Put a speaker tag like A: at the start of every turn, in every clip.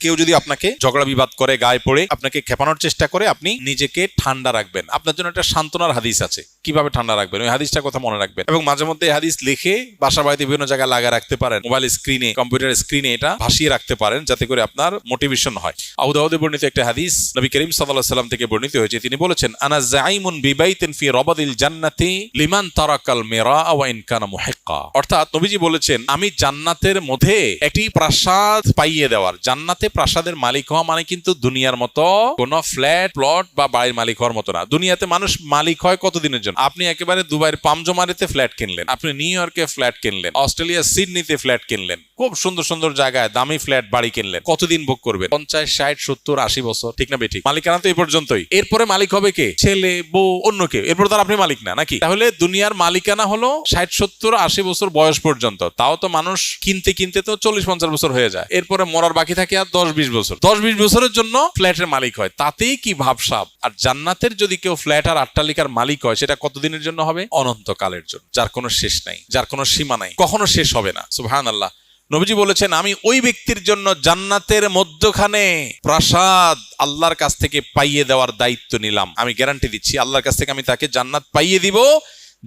A: কেউ যদি আপনাকে ঝগড়া বিবাদ করে, গায়ে পড়ে আপনাকে খেপানোর চেষ্টা করে, আপনি নিজেকে ঠান্ডা রাখবেন। আপনার জন্য একটা সান্ত্বনার হাদিস আছে, কিভাবে ঠান্ডা রাখবেন ওই হাদিসটার কথা মনে রাখবেন, এবং মাঝে মধ্যে এই হাদিস লিখে বাসা বাড়িতে বিভিন্ন জায়গায় লাগা রাখতে পারেন, মোবাইল স্ক্রিনে, কম্পিউটার স্ক্রিনে এটা ভাসিয়ে রাখতে পারেন, যাতে করে আপনার মোটিভেশন হয়। আবু দাউদে বর্ণিত একটা হাদিস নবী করিম সাল্লাল্লাহু আলাইহি ওয়াসাল্লাম থেকে বর্ণিত হয়েছে, তিনি বলেছেন, আনা যাইমুন বিবাইতিন ফি রাবাদিল জান্নাতি লিমান তারাকাল মিরা ওয়া ইন কানা মুহিক্কা। অর্থাৎ নবীজি বলেছেন, আমি জান্নাতের মধ্যে একটি প্রাসাদ পাইয়ে দেওয়ার, জান্নাতে প্রাসাদের মালিক হওয়া মানে কিন্তু দুনিয়ার মতো কোন ফ্ল্যাট প্লট বা বাড়ির মালিক হওয়ার মতো না। দুনিয়াতে মানুষ মালিক হয় কতদিনের জন্য? আপনি একেবারে দুবাইয়ের পামজমারিতে ফ্ল্যাট কিনলেন, আপনি নিউ ইয়র্কে ফ্ল্যাট কিনলেন, অস্ট্রেলিয়া সিডনিতে ফ্ল্যাট কিনলেন, খুব সুন্দর সুন্দর জায়গায় দামি ফ্ল্যাট বাড়ি কিনলেন, কতদিন ভোগ করবেন? 50, 60, 70, 80 বছর, ঠিক না বেঠিক? মালিকানা তো এই পর্যন্তই। এরপরে মালিক হবে কে? ছেলে, বউ, অন্য কেউ। এরপর তো আপনি মালিক না, নাকি? তাহলে দুনিয়ার মালিকানা হলো 60, 70, 80 বছর বয়স পর্যন্ত। তাও তো মানুষ কিনতে কিনতে তো 40, 50 বছর হয়ে যায়। এরপরে মরার বাকি থাকে আর 10, 20 বছর। 10, 20 বছরের জন্য ফ্ল্যাটের মালিক হয়, তাতেই কি ভাবসাব। আর জান্নাতের যদি কেউ ফ্ল্যাট আর অট্টালিকার মালিক হয়, সেটা কতদিনের জন্য হবে? অনন্তকালের জন্য, যার কোনো শেষ নাই, যার কোনো সীমা নাই, কখনো শেষ হবে না। সুবহানাল্লাহ। নবীজি বলেছেন, আমি ওই ব্যক্তির জন্য জান্নাতের মধ্যখানে প্রাসাদ আল্লাহর কাছ থেকে পাইয়ে দেওয়ার দায়িত্ব নিলাম। আমি গ্যারান্টি দিচ্ছি, আল্লাহর কাছ থেকে আমি তাকে জান্নাত পাইয়ে দিব।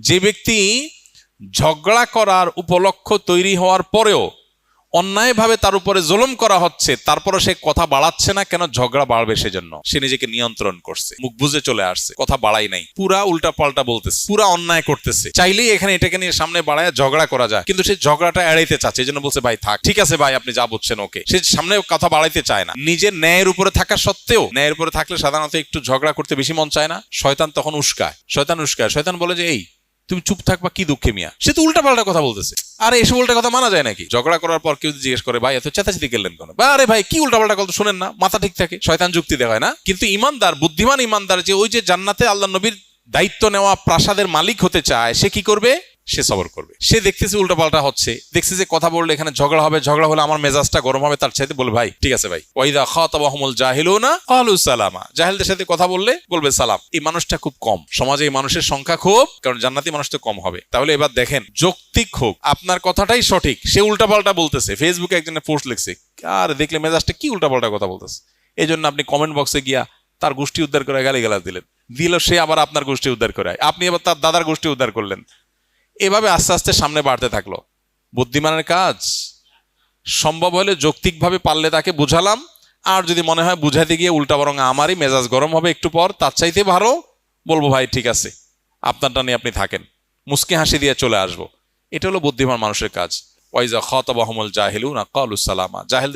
A: যে ব্যক্তি ঝগড়া করার উপলক্ষ তৈরি হওয়ার পরেও অন্যায়ভাবে তার উপরে জুলুম করা হচ্ছে, তারপরে সে কথা বাড়াচ্ছে না, কেন? ঝগড়া বাড়বে সেজন্য। সে নিজেকে নিয়ন্ত্রণ করছে, মুখ বুজে চলে আসছে, কথা বাড়াই নাই, পুরা উল্টা পাল্টা বলতেছে, পুরা অন্যায় করতেছে। চাইলেই এখানে এটাকে নিয়ে সামনে বাড়ায় ঝগড়া করা যায়, কিন্তু সে ঝগড়াটা এড়াইতে চাচ্ছে, এই জন্য বলছে, ভাই থাক, ঠিক আছে ভাই, আপনি যা বলছেন ওকে। সে সামনে কথা বাড়াইতে চায় না। নিজের ন্যায়ের উপরে থাকা সত্ত্বেও, ন্যায়ের উপরে থাকলে সাধারণত একটু ঝগড়া করতে বেশি মন চায় না। শয়তান তখন উস্কায়, শয়তান বলে যে, এই তুমি চুপ থাকবা, কি দুঃখে মিয়া, সে তো উল্টা পাল্টা কথা বলতেছে। আরে এসব উল্টা কথা মানা যায় নাকি? ঝগড়া করার পর কেউ জিজ্ঞেস করে, ভাই এত চেঁচাচেঁতি করলেন কেন? আরে ভাই কি উল্টা পাল্টা কথা শুনেন না, মাথা ঠিক থাকে। শয়তান যুক্তি দেখায় না। কিন্তু ইমানদার, বুদ্ধিমান ইমানদার, যে ওই যে জান্নাতে আল্লাহ নবীর দায়িত্ব নেওয়া প্রাসাদের মালিক হতে চায়, সে কি করবে? সে সবর করবে। সে দেখতেছে উল্টা পাল্টা হচ্ছে, দেখছে যে কথা বললে এখানে ঝগড়া হবে, ঝগড়া হলে আমার মেজাজটা গরম হবে, তার চাইতে বলে, ভাই ঠিক আছে ভাই, ওয়াইদা খাতাবাহুমুল জাহিলুনা ক্বালু সালামা, জাহেলদের সাথে কথা বললে বলবে সালাম। এই মানুষটা খুব কম সমাজে, এই মানুষের সংখ্যা খুব, কারণ জান্নাতি মানুষ তো কম হবে। তাহলে এবার দেখেন, যৌক্তিক হোক, আপনার কথাটাই সঠিক, সে উল্টা পাল্টা বলতেছে, ফেসবুকে একজনের পোস্ট লিখছে, আর দেখলে মেজাজটা কি উল্টা পাল্টা কথা বলতেছে, এই জন্য আপনি কমেন্ট বক্সে গিয়া তার গোষ্ঠী উদ্ধার করে গালিগালাজ দিলেন, সে আবার আপনার গোষ্ঠী উদ্ধার করে, আপনি আবার তার দাদার গোষ্ঠী উদ্ধার করলেন। এভাবে আস্তে আস্তে সামনে বাড়তে থাকলো। বুদ্ধিমানের কাজ, সম্ভব হলে যৌক্তিকভাবে পারলে তাকে বুঝালাম, আর যদি মনে হয় বুঝাতে গিয়ে উল্টা বরং আমারই মেজাজ গরম হবে একটু পর, তার চাইতে ভালো বলবো, ভাই ঠিক আছে, আপনারটা নিয়ে আপনি থাকেন, মুস্কি হাসি দিয়ে চলে আসবো। এটা হলো বুদ্ধিমান মানুষের কাজ। ওয়াইজা খাতাবাহুমুল জাহিলুনা ক্বালু সালামা, জাহেলদের